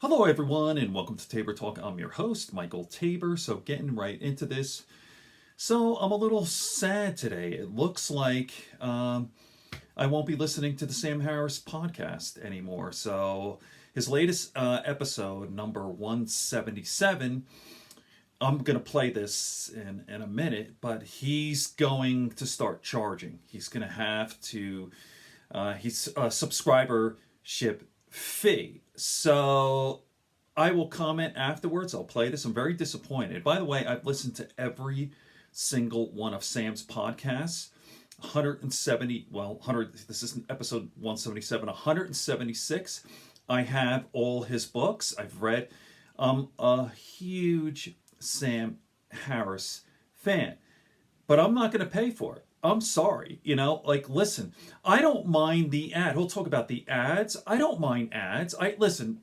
Hello, everyone, and welcome to Tabor Talk. I'm your host, Michael Tabor. So, getting right into this. So, I'm a little sad today. It looks like I won't be listening to the Sam Harris podcast anymore. So, his latest episode, number 177, I'm going to play this in a minute, but he's going to start charging. He's going to have to, he's a subscribership fee. So I will comment afterwards. I'll play this. I'm very disappointed. By the way, I've listened to every single one of Sam's podcasts. 170, well, 100, this is episode 177, 176. I have all his books. I've read. I'm a huge Sam Harris fan, but I'm not going to pay for it. I'm sorry. Listen, I don't mind the ad. He'll talk about the ads. I don't mind ads. Listen,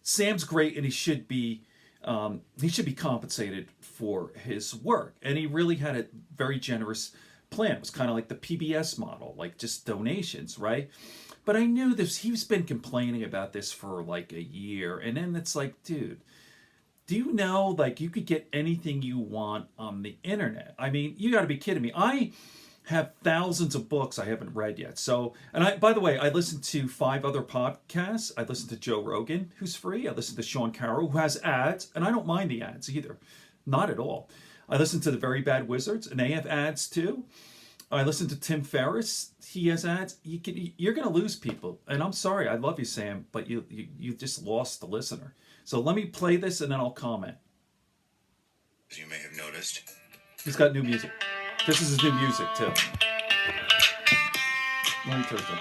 Sam's great, and he should be compensated for his work. And he really had a very generous plan. It was kind of like the PBS model, like just donations, right? But I knew this. He's been complaining about this for like a year, and then it's like, dude, do you know, like, you could get anything you want on the internet? I mean, you got to be kidding me. I have thousands of books I haven't read yet. So, and by the way, I listen to 5 other podcasts. I listen to Joe Rogan, who's free. I listen to Sean Carroll, who has ads, and I don't mind the ads either. Not at all. I listen to the Very Bad Wizards, and they have ads too. I listen to Tim Ferriss. He has ads. You're going to lose people. And I'm sorry. I love you, Sam, but you just lost the listener. So let me play this, and then I'll comment. As you may have noticed, he's got new music. This is his new music, too. Let me turn it on.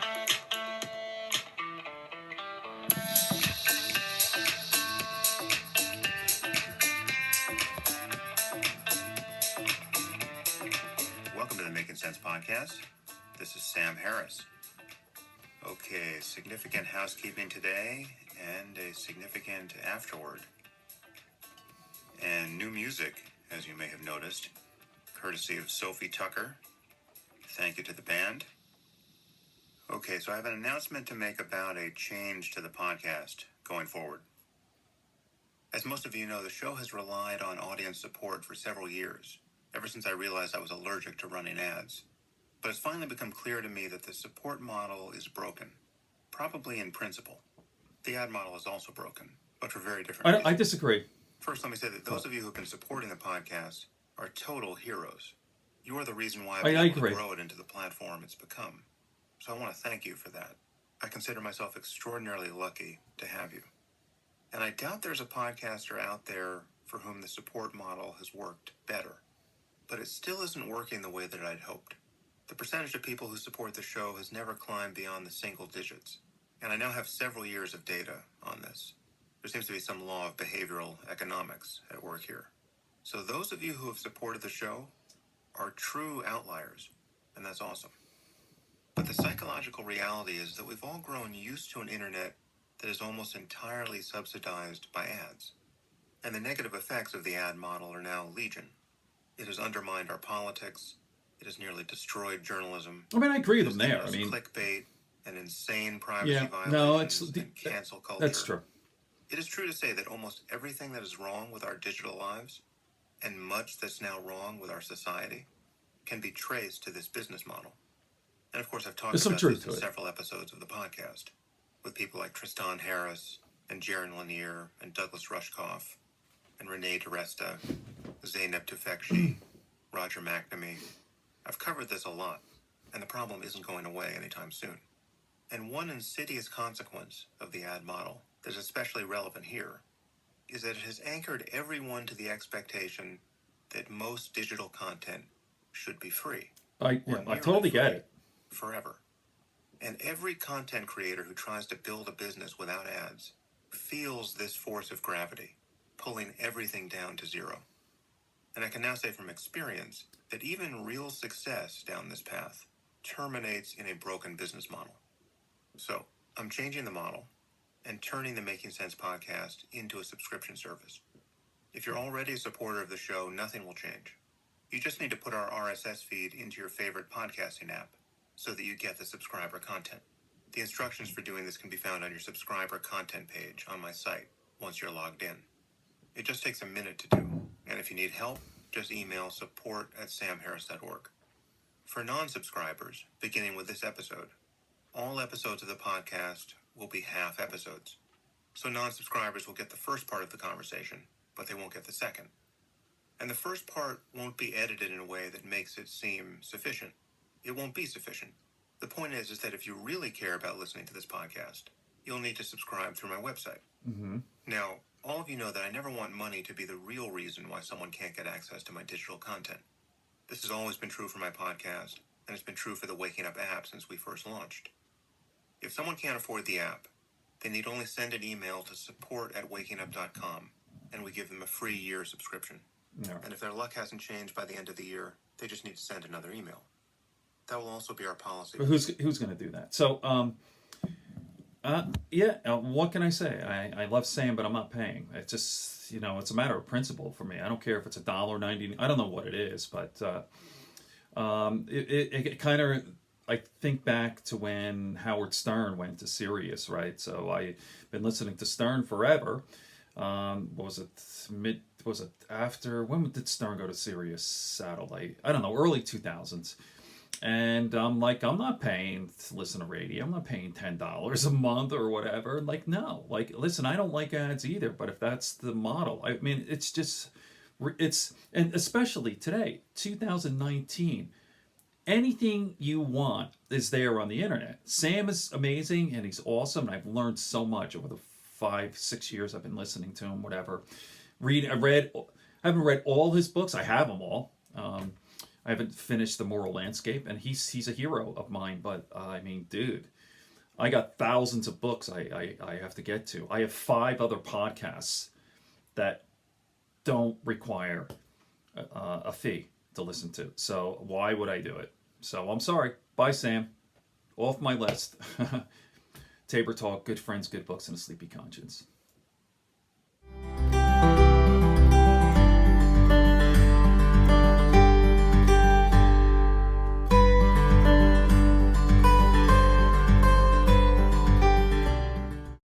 Welcome to the Making Sense podcast. This is Sam Harris. Okay, significant housekeeping today and a significant afterword. And new music, as you may have noticed, courtesy of Sophie Tucker. Thank you to the band. Okay, so I have an announcement to make about a change to the podcast going forward. As most of you know, the show has relied on audience support for several years, ever since I realized I was allergic to running ads. But it's finally become clear to me that the support model is broken, probably in principle. The ad model is also broken, but for very different reasons. I disagree. First, let me say that those of you who have been supporting the podcast are total heroes. You are the reason why I've I been able agree. to grow it into the platform it's become. So I want to thank you for that. I consider myself extraordinarily lucky to have you. And I doubt there's a podcaster out there for whom the support model has worked better. But it still isn't working the way that I'd hoped. The percentage of people who support the show has never climbed beyond the single digits. And I now have several years of data on this. There seems to be some law of behavioral economics at work here. So those of you who have supported the show are true outliers, and that's awesome. But the psychological reality is that we've all grown used to an internet that is almost entirely subsidized by ads. And the negative effects of the ad model are now legion. It has undermined our politics. It has nearly destroyed journalism. I mean, I agree with them there. I mean, clickbait and insane privacy violations no, it's and cancel culture. That's true. It is true to say that almost everything that is wrong with our digital lives, and much that's now wrong with our society, can be traced to this business model. And of course, I've talked about this in several episodes of the podcast, with people like Tristan Harris, and Jaron Lanier, and Douglas Rushkoff, and Renee DiResta, Zeynep Tufekci, Roger McNamee. I've covered this a lot, and the problem isn't going away anytime soon. And one insidious consequence of the ad model that's especially relevant here is that it has anchored everyone to the expectation that most digital content should be free. I totally get it. Forever. And every content creator who tries to build a business without ads feels this force of gravity, pulling everything down to zero. And I can now say from experience that even real success down this path terminates in a broken business model. So, I'm changing the model and turning the Making Sense podcast into a subscription service. If you're already a supporter of the show, nothing will change. You just need to put our RSS feed into your favorite podcasting app so that you get the subscriber content. The instructions for doing this can be found on your subscriber content page on my site once you're logged in. It just takes a minute to do, and if you need help, just email support@samharris.org. For non-subscribers, beginning with this episode, all episodes of the podcast will be half episodes. So non-subscribers will get the first part of the conversation, but they won't get the second. And the first part won't be edited in a way that makes it seem sufficient. It won't be sufficient. The point is that if you really care about listening to this podcast, you'll need to subscribe through my website. Mm-hmm. Now, all of you know that I never want money to be the real reason why someone can't get access to my digital content. This has always been true for my podcast, and it's been true for the Waking Up app since we first launched. If someone can't afford the app, they need only send an email to support@wakingup.com, and we give them a free year subscription. All right. And if their luck hasn't changed by the end of the year, they just need to send another email. That will also be our policy. But who's going to do that? So, what can I say? I love Sam, but I'm not paying. It's just, it's a matter of principle for me. I don't care if it's $1.90. I don't know what it is, but it kind of, I think back to when Howard Stern went to Sirius, right? So I've been listening to Stern forever. Was it after, when did Stern go to Sirius Satellite? I don't know, early 2000s. And I'm like, I'm not paying to listen to radio. I'm not paying $10 a month or whatever. Like, no. Like, listen, I don't like ads either. But if that's the model, I mean, it's just, and especially today, 2019, anything you want is there on the internet. Sam is amazing and he's awesome. And I've learned so much over the 5-6 years I've been listening to him, whatever. I haven't read all his books. I have them all. I haven't finished The Moral Landscape, and he's a hero of mine. But I mean, dude, I got thousands of books I have to get to. I have 5 other podcasts that don't require a fee to listen to. So why would I do it? So I'm sorry. Bye, Sam. Off my list. Tabor Talk, good friends, good books, and a sleepy conscience.